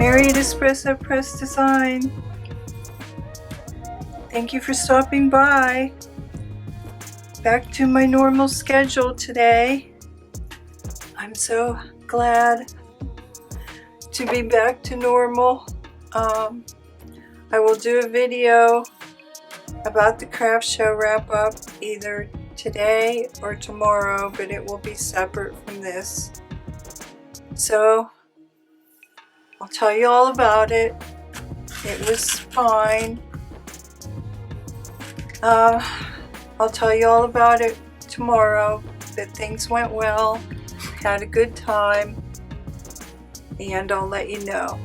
Mary at Espresso Press Design. Thank you for stopping by. Back to my normal schedule today. I'm so glad to be back to normal. I will do a video about the craft show wrap up either today or tomorrow, but it will be separate from this. So I'll tell you all about it. It was fine. I'll tell you all about it tomorrow, but things went well, had a good time, and I'll let you know.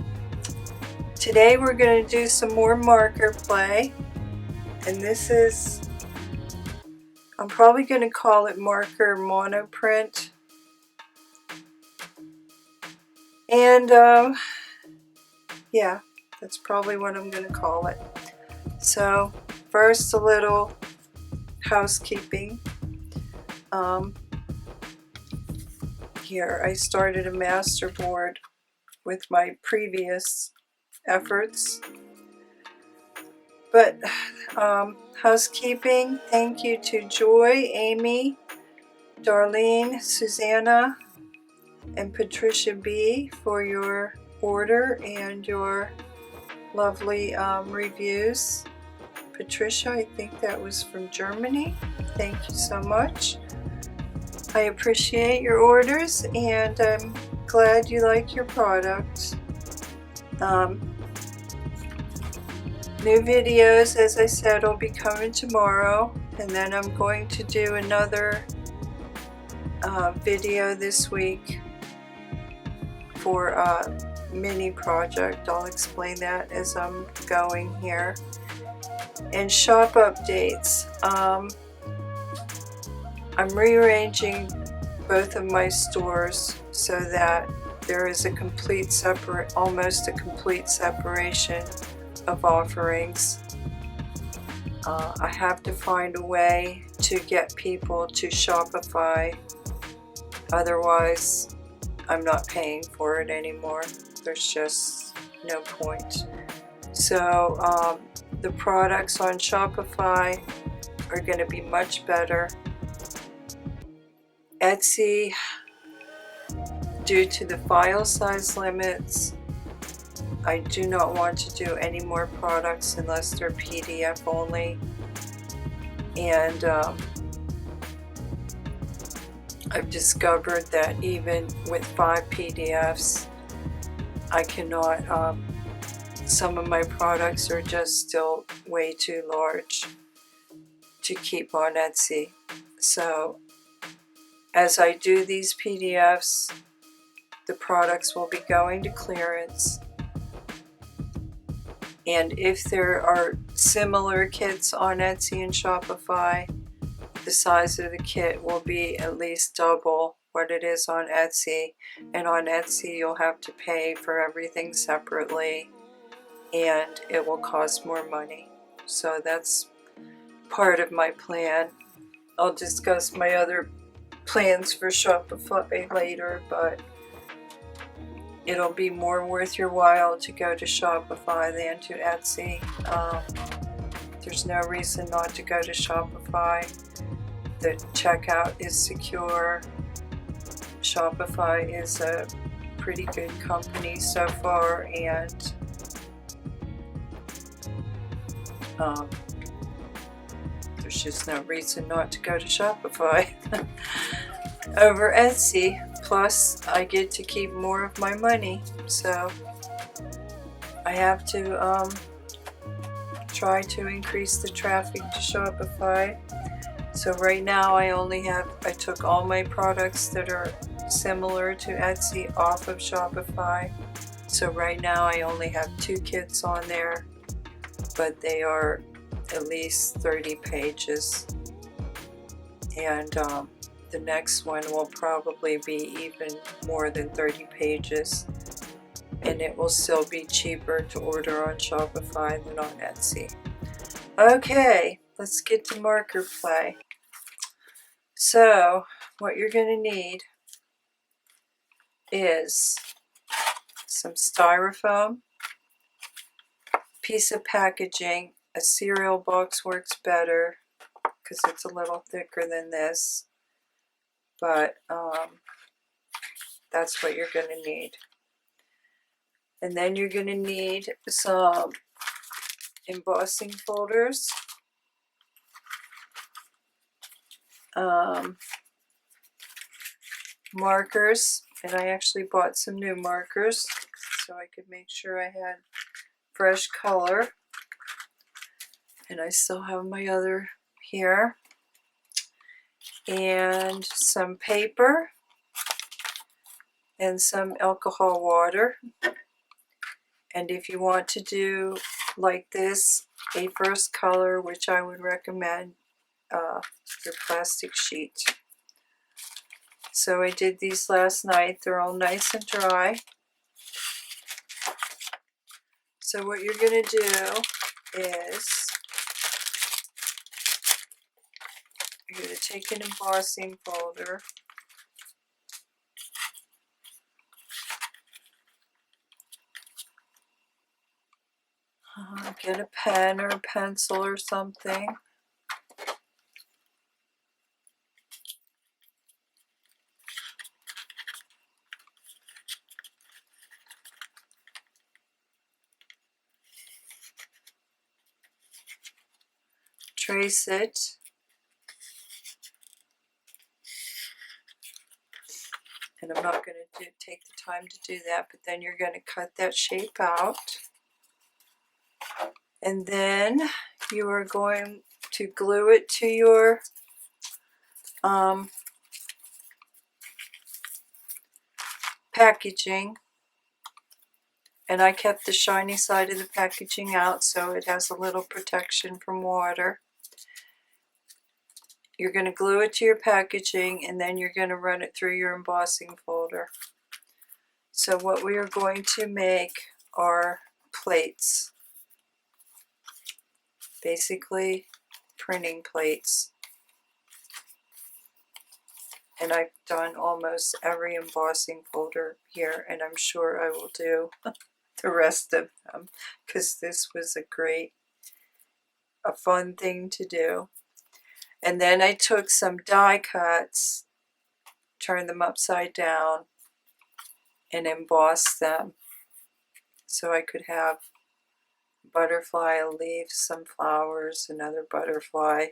Today we're going to do some more marker play, and this is, I'm probably going to call it marker monoprint. And yeah, that's probably what I'm going to call it. So first, a little housekeeping. Here I started a masterboard with my previous efforts, but housekeeping, thank you to Joy, Amy, Darlene, Susanna, and Patricia B for your order and your lovely reviews. Patricia, I think that was from Germany. Thank you so much. I appreciate your orders, and I'm glad you like your product. New videos, as I said, will be coming tomorrow, and then I'm going to do another video this week for a mini project. I'll explain that as I'm going here. And shop updates. I'm rearranging both of my stores so that there is a complete almost a complete separation of offerings. I have to find a way to get people to Shopify, otherwise I'm not paying for it anymore. There's just no point. So the products on Shopify are going to be much better. Etsy, due to the file size limits, I do not want to do any more products unless they're PDF only. And I've discovered that even with 5 PDFs, I cannot, some of my products are just still way too large to keep on Etsy. So as I do these PDFs, the products will be going to clearance. And if there are similar kits on Etsy and Shopify, the size of the kit will be at least double what it is on Etsy. And on Etsy, you'll have to pay for everything separately, and it will cost more money. So that's part of my plan. I'll discuss my other plans for Shopify later, but it'll be more worth your while to go to Shopify than to Etsy. There's no reason not to go to Shopify. The checkout is secure. Shopify is a pretty good company so far, and there's just no reason not to go to Shopify over Etsy. Plus, I get to keep more of my money, so I have to try to increase the traffic to Shopify. So right now I took all my products that are similar to Etsy off of Shopify. So right now I only have 2 kits on there, but they are at least 30 pages. And the next one will probably be even more than 30 pages. And it will still be cheaper to order on Shopify than on Etsy. Okay, let's get to marker play. So what you're going to need is some styrofoam, piece of packaging. A cereal box works better because it's a little thicker than this, but that's what you're going to need. And then you're going to need some embossing folders, markers, and I actually bought some new markers so I could make sure I had fresh color. And I still have my other here. And some paper and some alcohol water. And if you want to do like this, a first color, which I would recommend, your plastic sheet. So I did these last night. They're all nice and dry. So what you're going to do is you're going to take an embossing folder, get a pen or a pencil or something. Trace it. And I'm not going to take the time to do that, but then you're going to cut that shape out. And then you are going to glue it to your packaging. And I kept the shiny side of the packaging out so it has a little protection from water. You're going to glue it to your packaging, and then you're going to run it through your embossing folder. So what we are going to make are plates. Basically printing plates. And I've done almost every embossing folder here, and I'm sure I will do the rest of them because this was a fun thing to do. And then I took some die cuts, turned them upside down, and embossed them so I could have butterfly leaves, some flowers, another butterfly.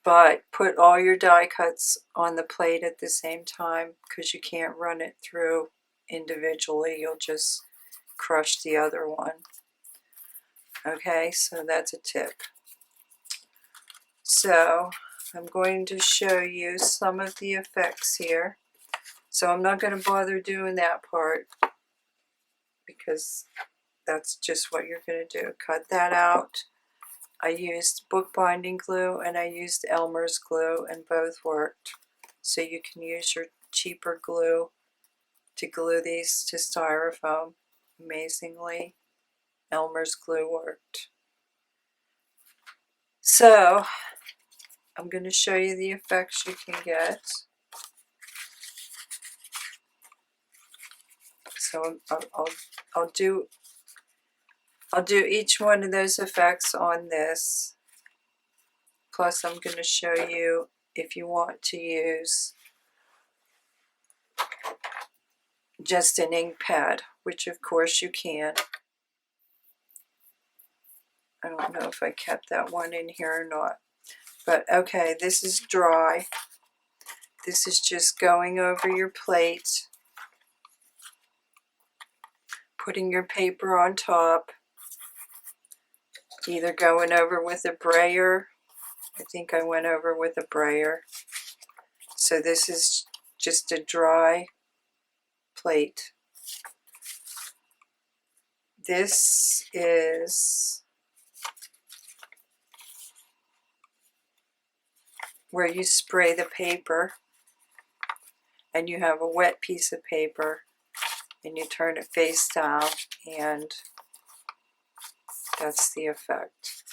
But put all your die cuts on the plate at the same time because you can't run it through individually. You'll just crush the other one. Okay, so that's a tip. So I'm going to show you some of the effects here. So I'm not going to bother doing that part because that's just what you're going to do. Cut that out. I used bookbinding glue and I used Elmer's glue, and both worked. So you can use your cheaper glue to glue these to styrofoam. Amazingly, Elmer's glue worked. So I'm going to show you the effects you can get. So I'll do each one of those effects on this. Plus I'm going to show you if you want to use just an ink pad, which of course you can. I don't know if I kept that one in here or not. But okay, this is dry. This is just going over your plate, putting your paper on top, either going over with a brayer. I think I went over with a brayer. So this is just a dry plate. This is where you spray the paper and you have a wet piece of paper and you turn it face down, and that's the effect.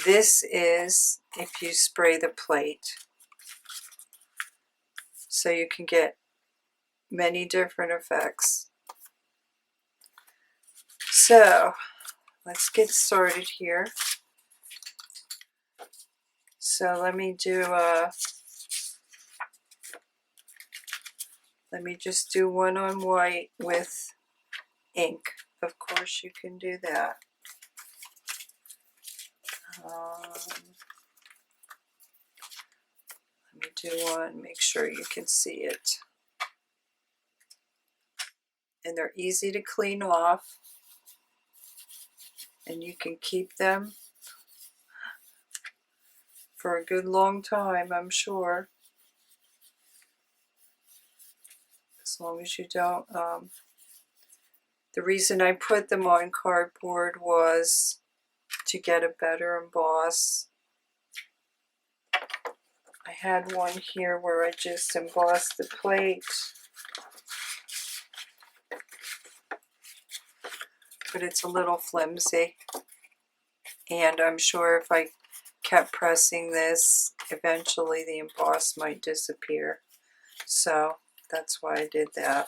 This is if you spray the plate. So you can get many different effects. So let's get started here. So let me just do one on white with ink. Of course you can do that. Let me do one, make sure you can see it. And they're easy to clean off, and you can keep them for a good long time, I'm sure. As long as you don't, the reason I put them on cardboard was to get a better emboss. I had one here where I just embossed the plate, but it's a little flimsy, and I'm sure if I kept pressing this, eventually the emboss might disappear. So that's why I did that.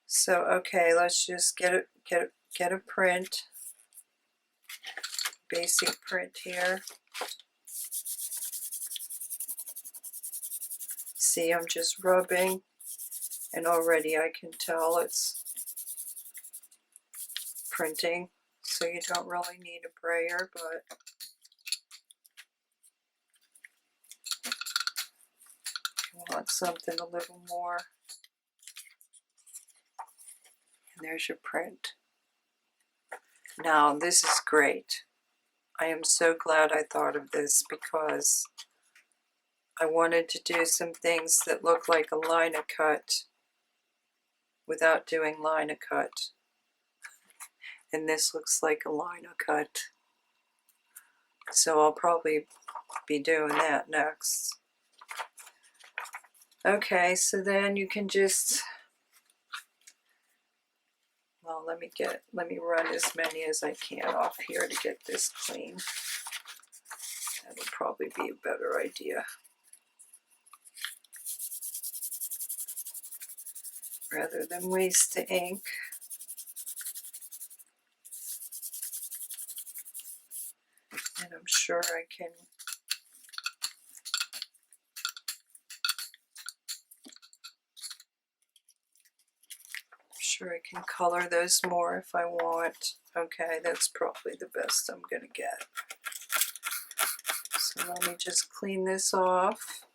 So okay, let's just get a print, basic print here. See, I'm just rubbing, and already I can tell it's printing, so you don't really need a brayer, but you want something a little more. And there's your print. Now this is great. I am so glad I thought of this, because I wanted to do some things that look like a line-a-cut without doing line-a-cut. And this looks like a line-a-cut. So I'll probably be doing that next. Okay, so then you can just, well, let me run as many as I can off here to get this clean. That'll probably be a better idea, rather than waste the ink. And I'm sure I can color those more if I want. Okay, that's probably the best I'm gonna get. So let me just clean this off.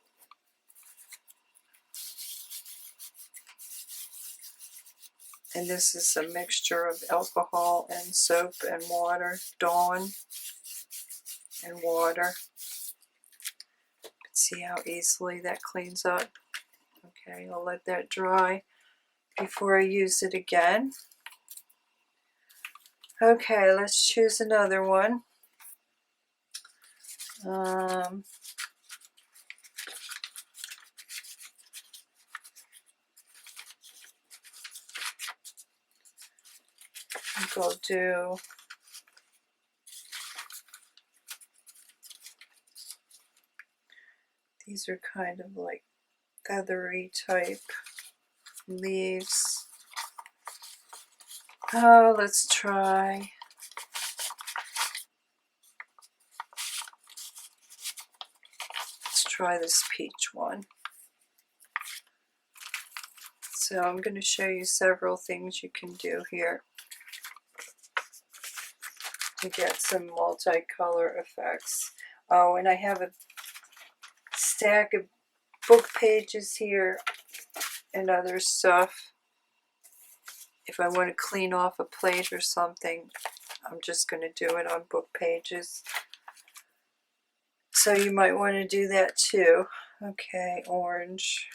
And this is a mixture of alcohol and soap and water, Dawn and water. See how easily that cleans up? Okay, I'll let that dry before I use it again. Okay, let's choose another one. I think I'll do these are kind of like feathery type leaves. Oh, let's try this peach one. So I'm going to show you several things you can do here to get some multicolor effects. Oh, and I have a stack of book pages here and other stuff. If I want to clean off a plate or something, I'm just going to do it on book pages. So you might want to do that too. Okay, orange.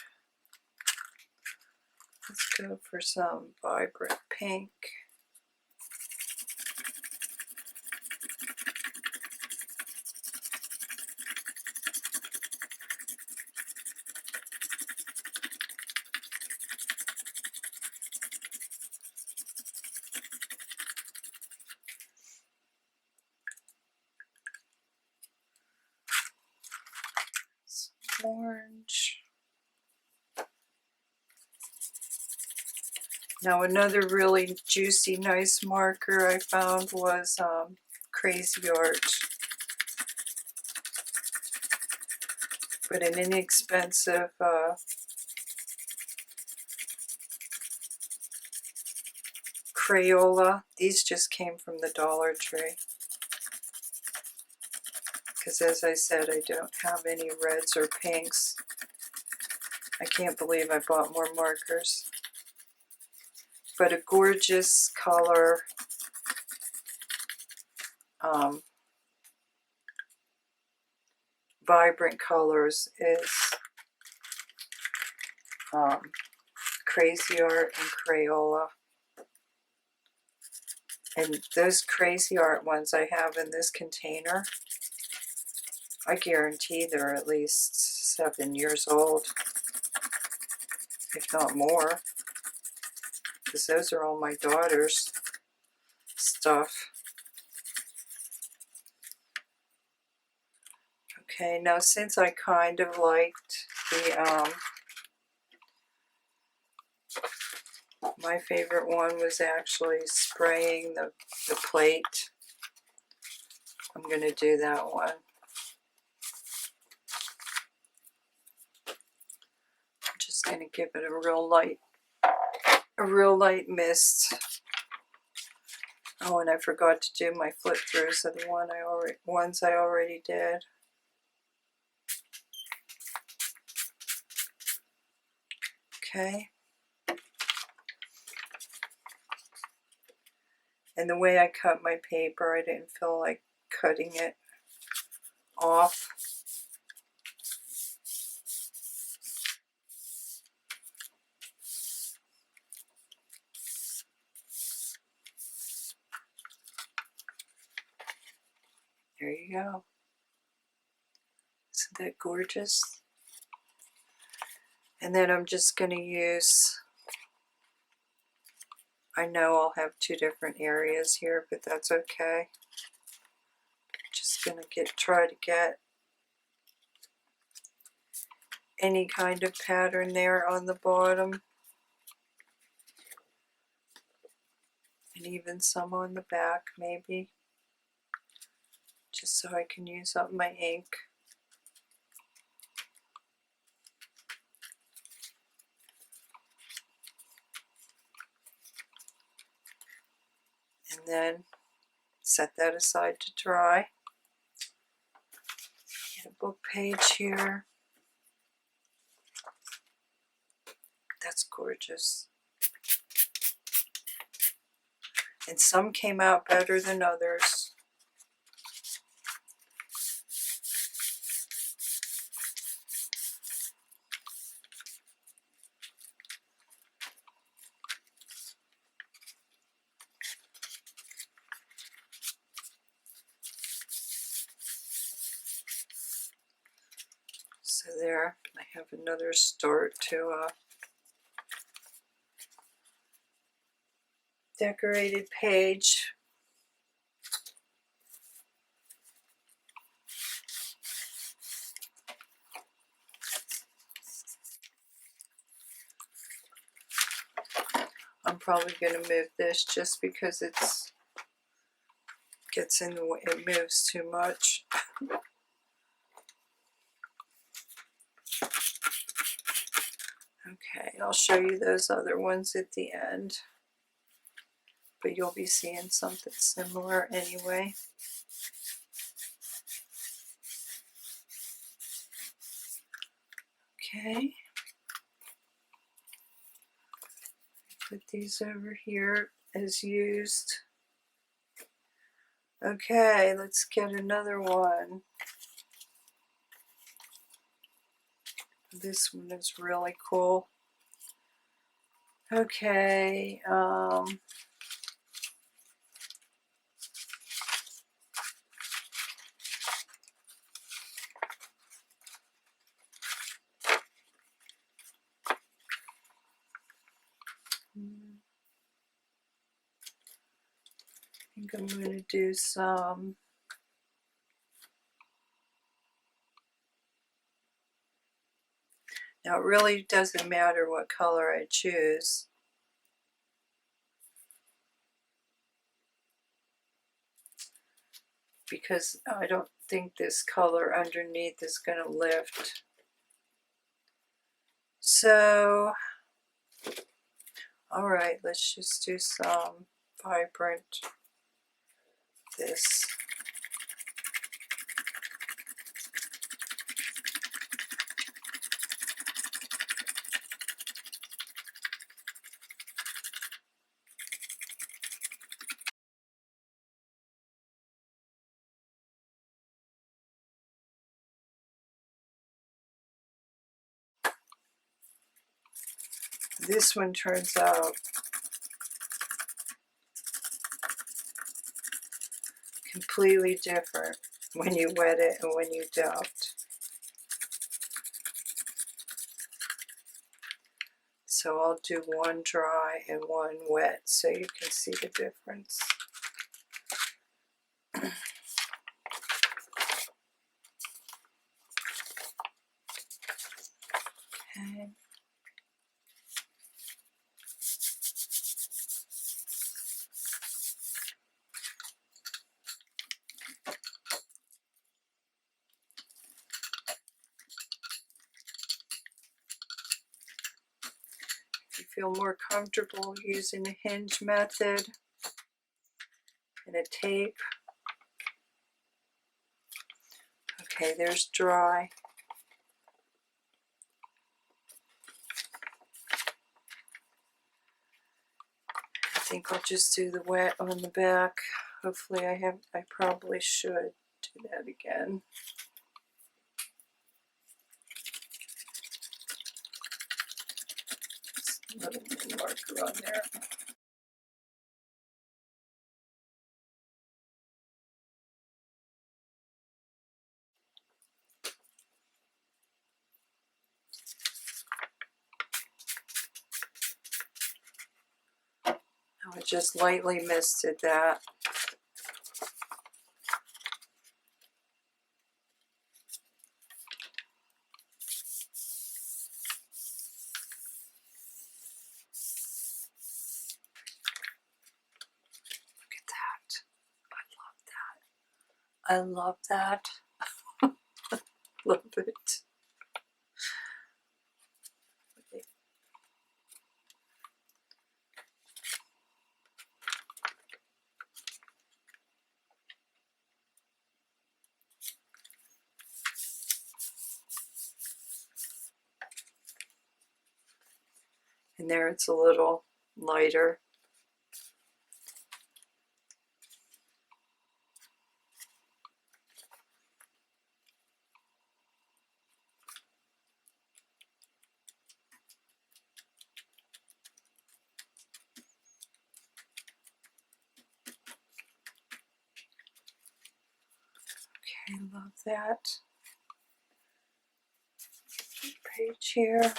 Let's go for some vibrant pink. Orange. Now another really juicy, nice marker I found was Crazy Art, but an inexpensive Crayola. These just came from the Dollar Tree. Because as I said, I don't have any reds or pinks. I can't believe I bought more markers. But a gorgeous color. Vibrant colors is Crazy Art and Crayola. And those Crazy Art ones I have in this container, I guarantee they're at least 7 years old, if not more, because those are all my daughter's stuff. Okay, now since I kind of liked the, my favorite one was actually spraying the plate. I'm going to do that one. I'm just going to give it a real light mist. Oh, and I forgot to do my flip throughs of the ones I already did. Okay. And the way I cut my paper, I didn't feel like cutting it off. There you go. Isn't that gorgeous? And then I'm just going to use, I know I'll have two different areas here, but that's okay. Just going to try to get any kind of pattern there on the bottom. And even some on the back, maybe. Just so I can use up my ink. And then set that aside to dry. Get a book page here. That's gorgeous. And some came out better than others. So there, I have another start to decorated page. I'm probably going to move this just because gets in the way, it moves too much. Okay, I'll show you those other ones at the end, but you'll be seeing something similar anyway. Okay, put these over here as used. Okay, let's get another one. This one is really cool. Okay, I think I'm going to do some now it really doesn't matter what color I choose. because I don't think this color underneath is going to lift. So, alright, let's just do some vibrant this. This one turns out completely different when you wet it and when you don't. So I'll do one dry and one wet so you can see the difference. Okay. If you feel more comfortable using a hinge method and a tape. Okay, there's dry. I think I'll just do the wet on the back. Hopefully I probably should do that again. Just a little marker on there. I just lightly misted that. Look at that. I love that. I love that. Love it. And there it's a little lighter. Okay, love that. Page here.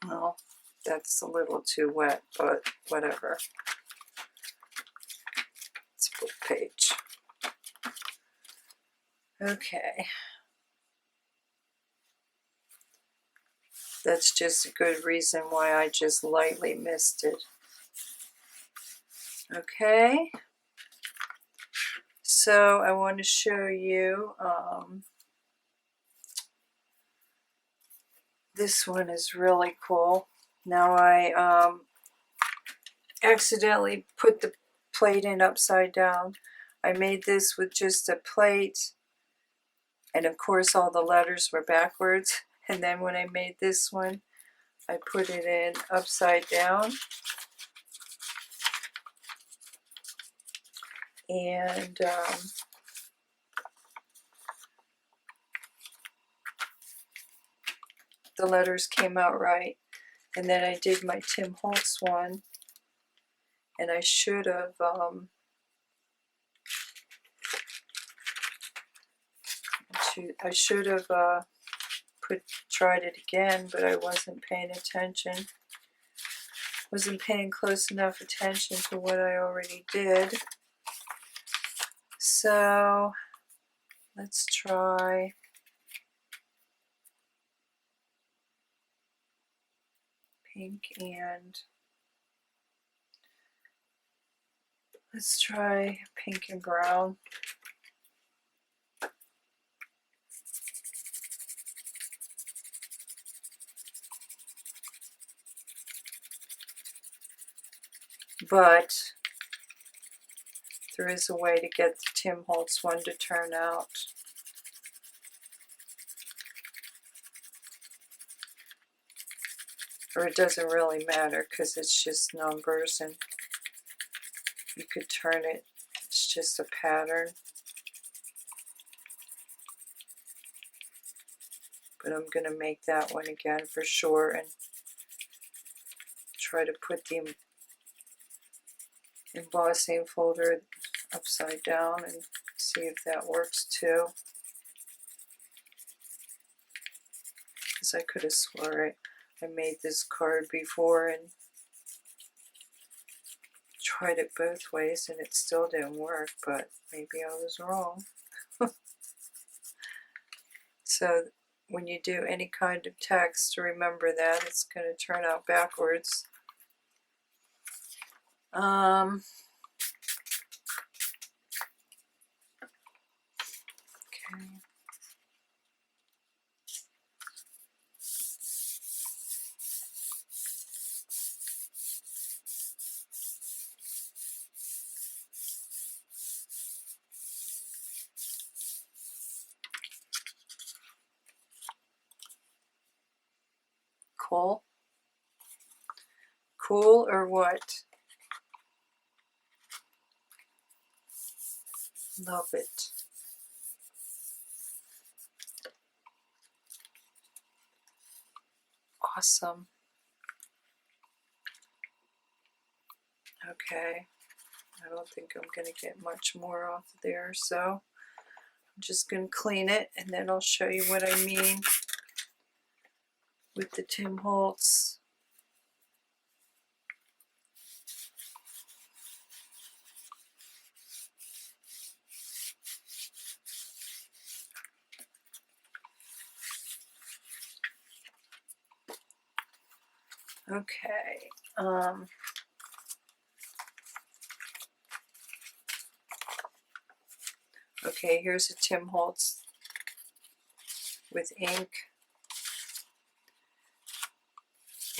Well, that's a little too wet, but whatever. Let's flip page. Okay. That's just a good reason why I just lightly misted. Okay. So I want to show you, this one is really cool. Now I accidentally put the plate in upside down. I made this with just a plate, and of course all the letters were backwards. And then when I made this one, I put it in upside down. And the letters came out right. And then I did my Tim Holtz one, and I should have I should have tried it again, but I wasn't paying attention. Wasn't paying close enough attention to what I already did. So let's try pink and let's try pink and brown. But there is a way to get the Tim Holtz one to turn out. Or it doesn't really matter because it's just numbers and you could turn it. It's just a pattern. But I'm going to make that one again for sure and try to put the embossing folder upside down and see if that works too. Because I could have swore I made this card before and tried it both ways and it still didn't work, but maybe I was wrong. So when you do any kind of text, remember that it's going to turn out backwards. Okay. Cool? Cool or what? Love it. Awesome. Okay. I don't think I'm going to get much more off there, so I'm just going to clean it and then I'll show you what I mean with the Tim Holtz. Okay. Okay, here's a Tim Holtz with ink.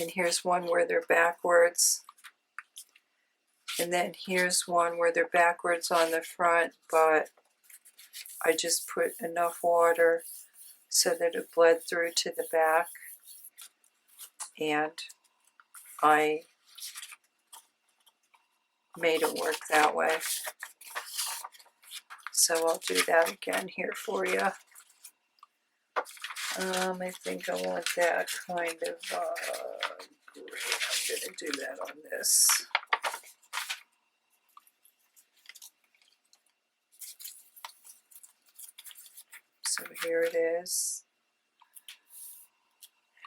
And here's one where they're backwards. And then here's one where they're backwards on the front, but I just put enough water so that it bled through to the back. And I made it work that way. So I'll do that again here for you. I think I want that kind of gray. I'm going to do that on this. So here it is.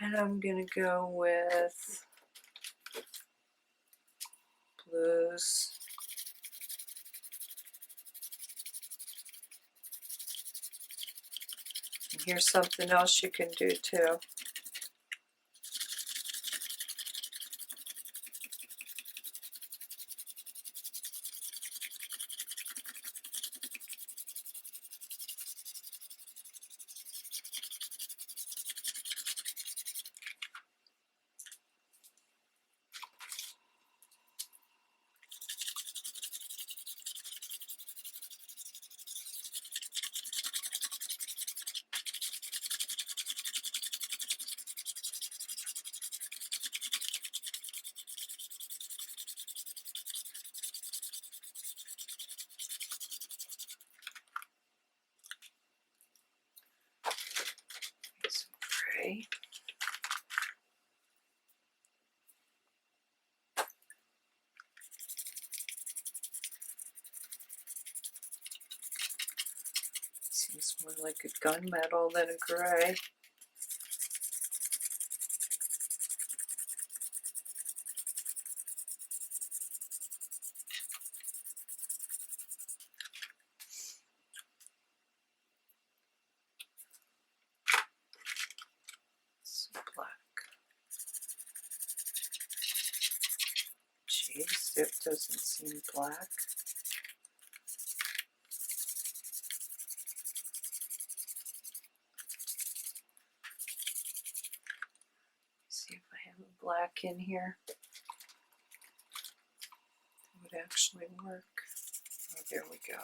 And I'm going to go with blues. And here's something else you can do too. More like a gunmetal than a gray. Black. Geez, it doesn't seem black. See if I have a black in here. It would actually work. Oh, there we go.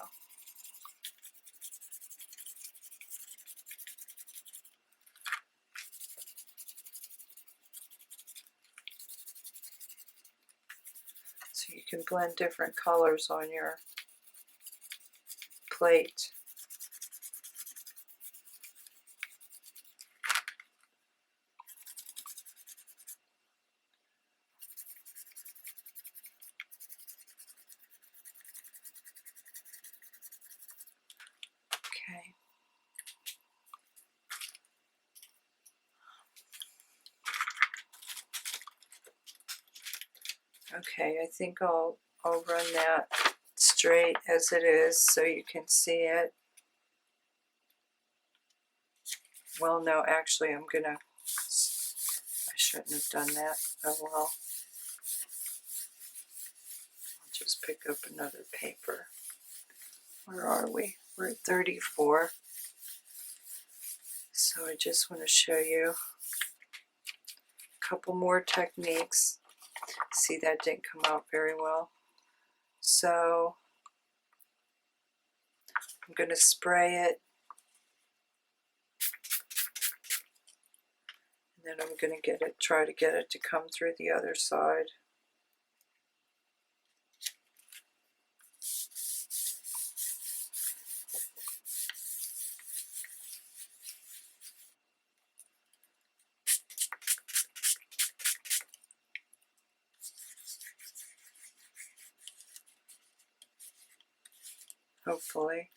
So you can blend different colors on your plate. Okay. Okay, I think I'll run that straight as it is so you can see it. Well, no, actually I shouldn't have done that. Oh well. I'll just pick up another paper. Where are we? We're at 34. So I just want to show you a couple more techniques. See, that didn't come out very well. So I'm going to spray it, and then I'm going to try to get it to come through the other side. Hopefully.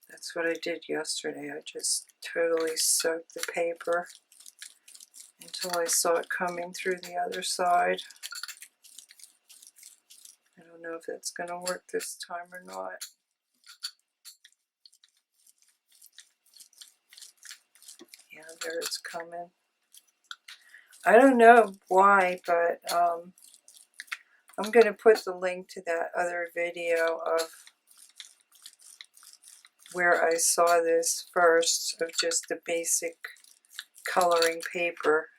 That's what I did yesterday. I just totally soaked the paper until I saw it coming through the other side. I don't know if that's going to work this time or not. Yeah, there it's coming. I don't know why, but I'm going to put the link to that other video of where I saw this first, of just the basic coloring paper.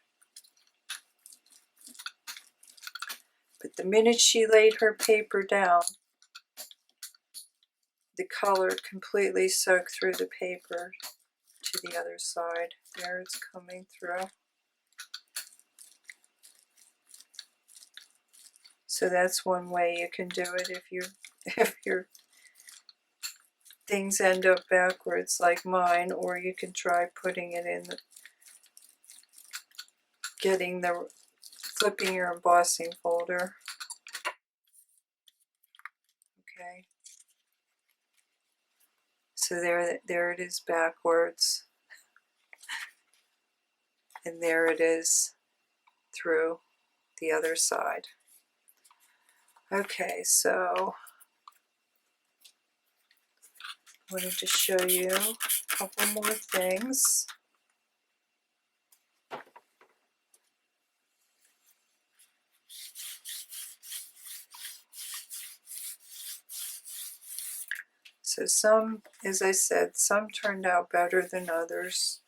But the minute she laid her paper down, the color completely soaked through the paper to the other side. There it's coming through. So that's one way you can do it if your things end up backwards like mine, or you can try putting it in flipping your embossing folder. Okay. So there it is backwards, and there it is through the other side. Okay, so I wanted to show you a couple more things. So some, as I said, some turned out better than others,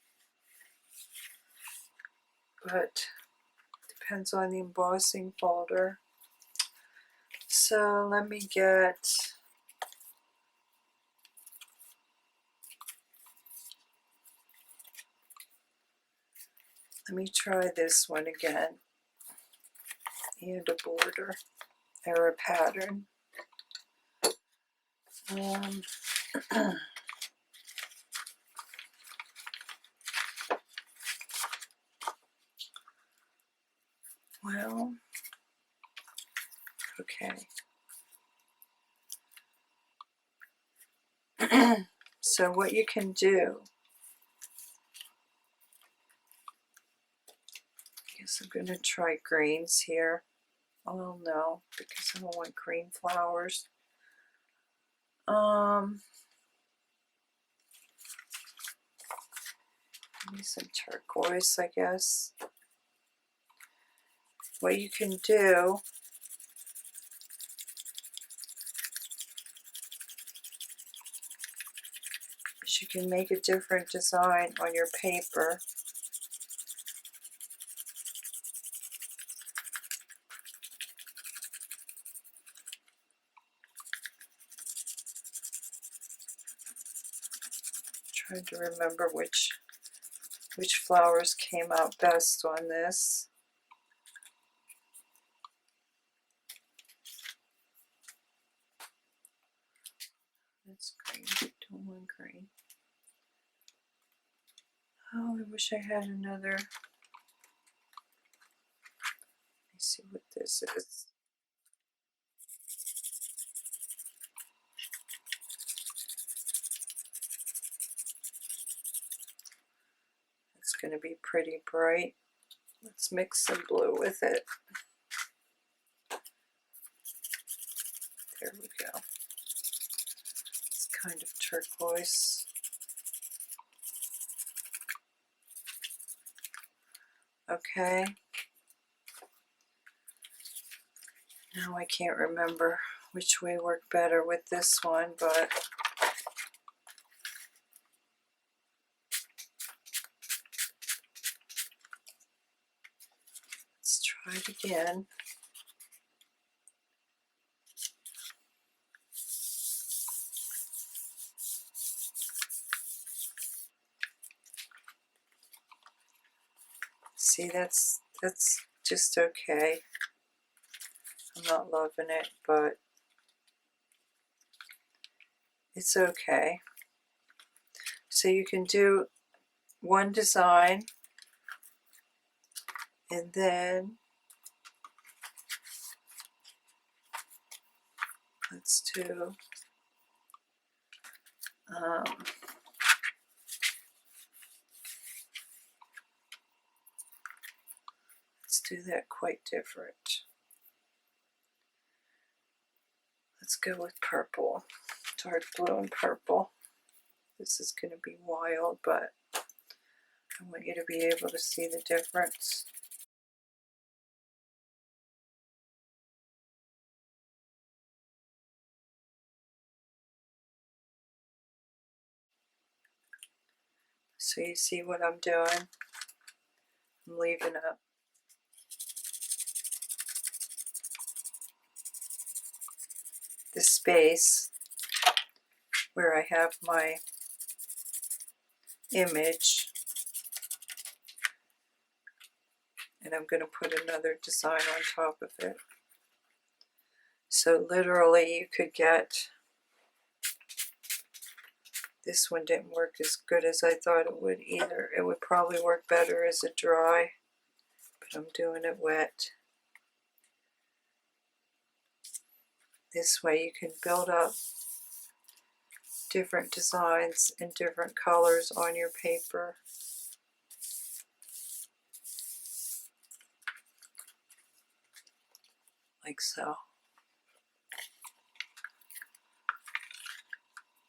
but depends on the embossing folder. So let me try this one again, and a border or a pattern. Well, okay. So what you can do, I guess I'm going to try greens here. Oh no, because I don't want green flowers. Maybe some turquoise, I guess. What you can do is you can make a different design on your paper. Trying to remember which flowers came out best on this. That's green. Don't want green. Oh, I wish I had another. Let me see what this is. It's going to be pretty bright. Let's mix some blue with it. There we go. It's kind of turquoise. Okay. Now I can't remember which way worked better with this one, but let's try it again. See, that's just okay. I'm not loving it, but it's okay. So you can do one design and then let's do let's do that quite different. Let's go with purple, dark blue and purple. This is going to be wild, but I want you to be able to see the difference. So you see what I'm doing? I'm leaving up the space where I have my image, and I'm going to put another design on top of it. So literally you could get, this one didn't work as good as I thought it would either. It would probably work better as a dry, but I'm doing it wet. This way you can build up different designs and different colors on your paper. Like so.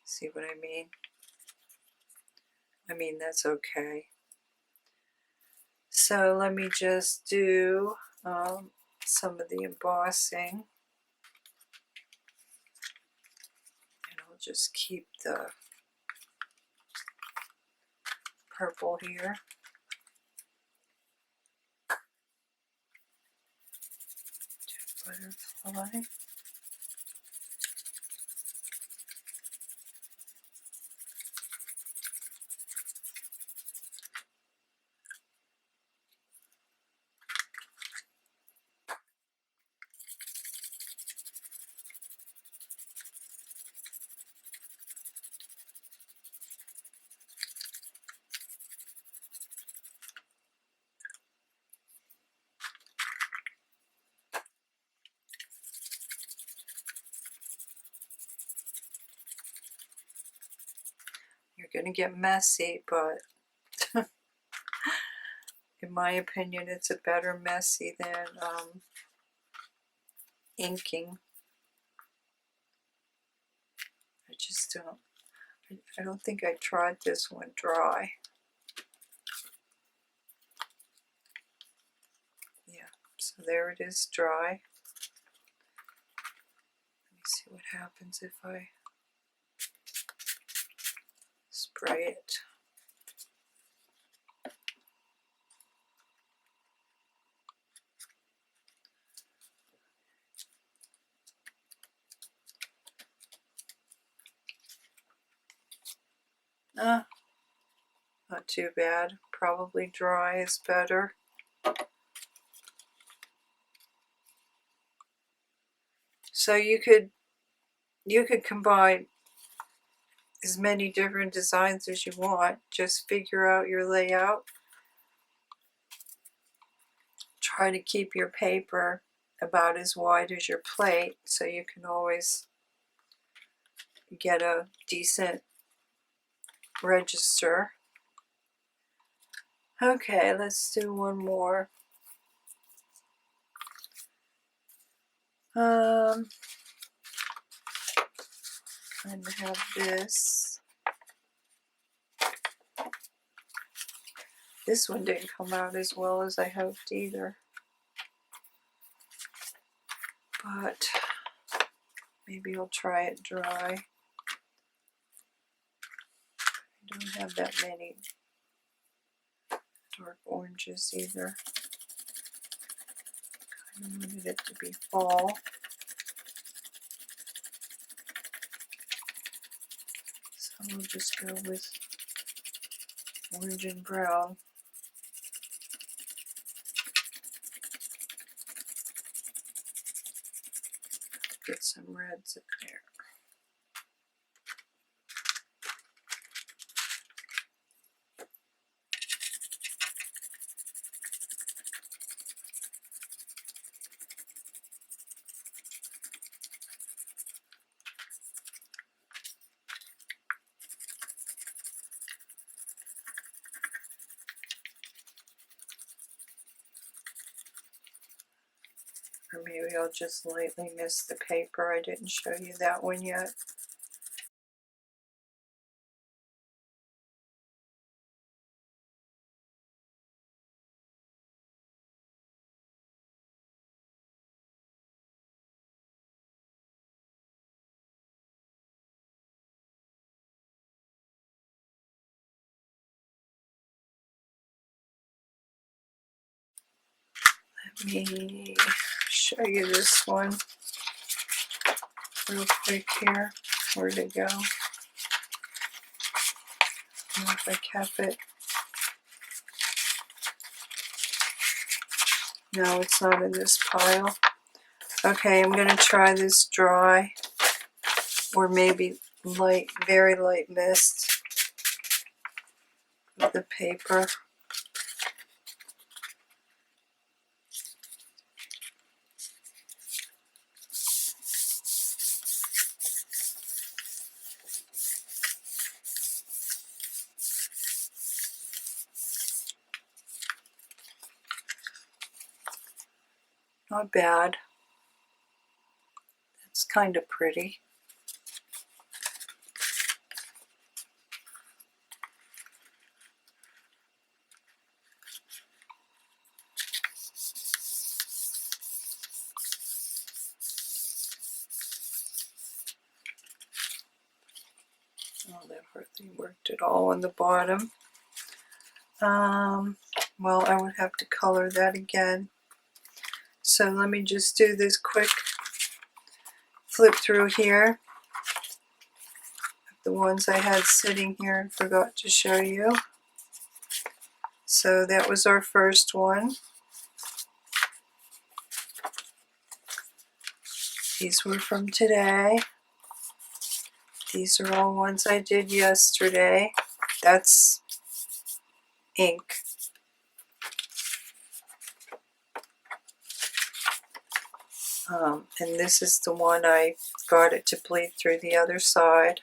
See what I mean? I mean, that's okay. So let me just do some of the embossing. And I'll just keep the purple here. Butterfly. They're going to get messy, but in my opinion, it's a better messy than inking. I just I don't think I tried this one dry. Yeah, so there it is dry. Let me see what happens if I spray it. Not too bad. Probably dry is better. So you could combine as many different designs as you want. Just figure out your layout. Try to keep your paper about as wide as your plate so you can always get a decent register. Okay, let's do one more. Kind of have this. This one didn't come out as well as I hoped either. But maybe I'll try it dry. I don't have that many dark oranges either. I wanted it to be fall. So I'll just go with orange and brown. Get some reds in there. Or maybe I'll just lightly miss the paper. I didn't show you that one yet. Let me show you this one real quick here. Where'd it go? I don't know if I kept it. No, it's not in this pile. Okay, I'm going to try this dry, or maybe light, very light mist of the paper. Not bad. It's kind of pretty. Oh, that hardly worked at all on the bottom. Well, I would have to color that again. So let me just do this quick flip through here. The ones I had sitting here and forgot to show you. So that was our first one. These were from today. These are all ones I did yesterday. That's ink. And this is the one I got it to bleed through the other side.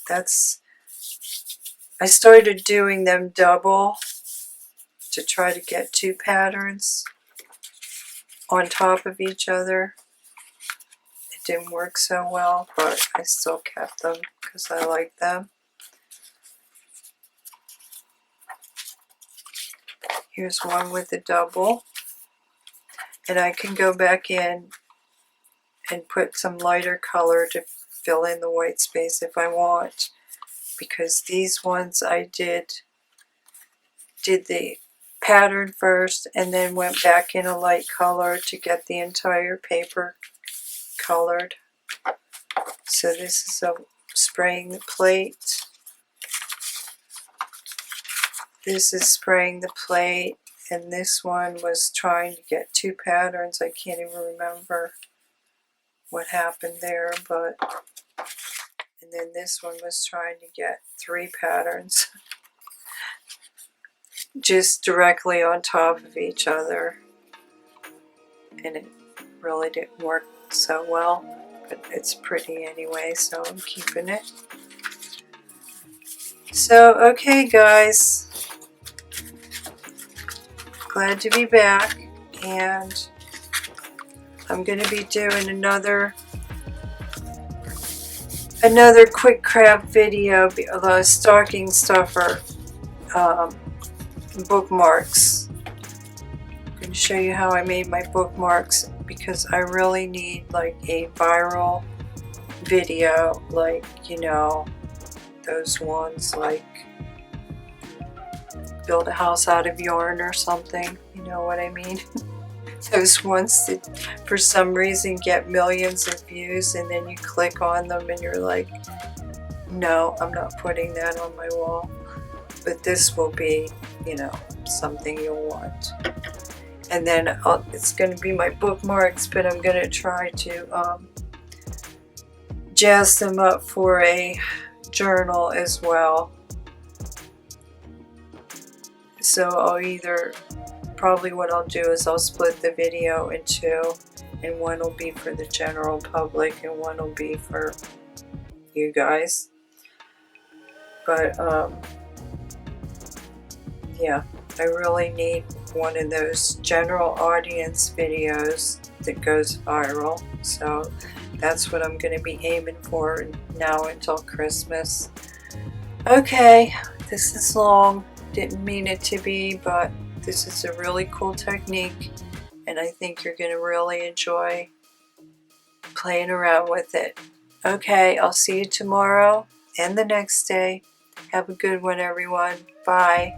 I started doing them double to try to get 2 patterns on top of each other. It didn't work so well, but I still kept them because I like them. Here's one with the double. And I can go back in and put some lighter color to fill in the white space if I want. Because these ones I did the pattern first and then went back in a light color to get the entire paper colored. So this is spraying the plate. This is spraying the plate, and this one was trying to get 2 patterns. I can't even remember what happened there, but and then this one was trying to get 3 patterns just directly on top of each other, and it really didn't work so well, but it's pretty anyway, so I'm keeping it. So okay guys, glad to be back, and I'm going to be doing another quick craft video, stocking stuffer bookmarks. I'm going to show you how I made my bookmarks because I really need like a viral video, like, you know, those ones like build a house out of yarn or something, you know what I mean? Those ones that for some reason get millions of views and then you click on them and you're like, no, I'm not putting that on my wall. But this will be, you know, something you'll want. And then it's going to be my bookmarks, but I'm going to try to jazz them up for a journal as well. So probably what I'll do is I'll split the video in 2, and one will be for the general public and one will be for you guys. But yeah, I really need one of those general audience videos that goes viral. So that's what I'm going to be aiming for now until Christmas. Okay, this is long. Didn't mean it to be, but this is a really cool technique, and I think you're going to really enjoy playing around with it. Okay, I'll see you tomorrow and the next day. Have a good one, everyone. Bye.